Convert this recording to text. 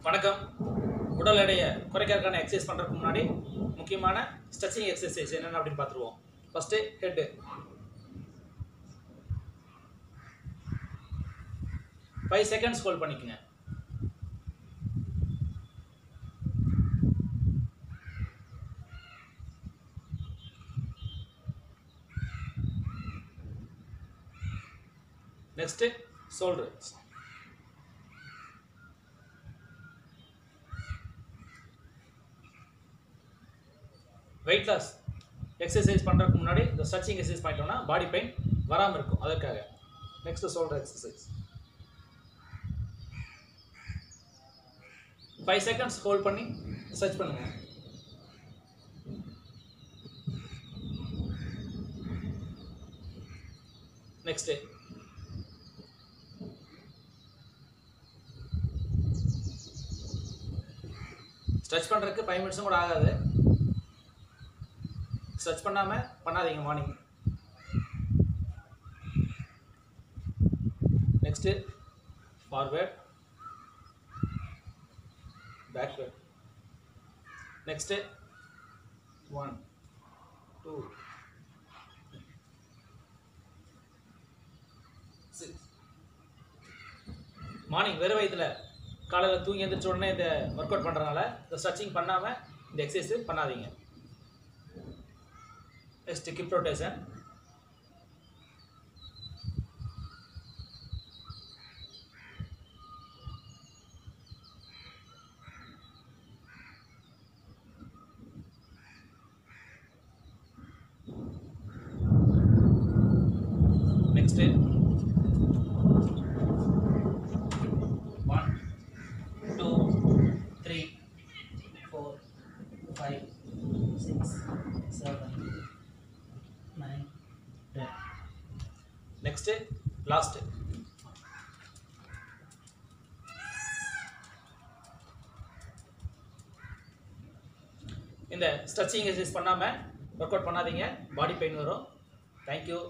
வணக்கம். உடல் எடையை குறைக்கிறதுக்கான எக்ஸசைஸ் பண்ணுறதுக்கு முன்னாடி முக்கியமான ஸ்ட்ரெச்சிங் எக்ஸசைஸ் என்னென்ன அப்படின்னு பார்த்துருவோம். ஃபஸ்ட்டு ஹெட்டு 5 செகண்ட்ஸ் ஹோல்ட் பண்ணிக்கங்க. Next shoulders. Weight loss exercise பண்ணுறதுக்கு முன்னாடி இந்த ஸ்ட்ரெச்சிங் எக்ஸசைஸ் பண்ணிட்டோம்னா பாடி பெயின் வராமல் இருக்கும். அதற்காக next shoulder exercise. 5 seconds hold பண்ணி ஸ்ட்ரெச் பண்ணுங்க. நெக்ஸ்ட்டு ஸ்ட்ரெச் பண்ணுறதுக்கு 5 மினிட்ஸும் கூட ஆகாது. ஸ்ட்ரெச் பண்ணாமல் பண்ணாதீங்க morning. Next forward, backward. Next 1 2 6. Morning வெறும் வயிற்றுல காலையில் தூங்கி எழுந்திரிச்ச உடனே இந்த ஒர்க் அவுட் பண்ணுறதுனால இந்த ஸ்ட்ரெச்சிங் பண்ணாமல் இந்த எக்ஸசைஸ் பண்ணாதீங்க. Next hip rotation. Next 1 2 3 4 5 6 7 9 10. Next last. இந்த ஸ்ட்ரெச்சிங் எக்ஸசைஸ் பண்ணாமல் ஒர்க் அவுட் பண்ணாதீங்க, பாடி பெயின் வரும். தேங்க்யூ.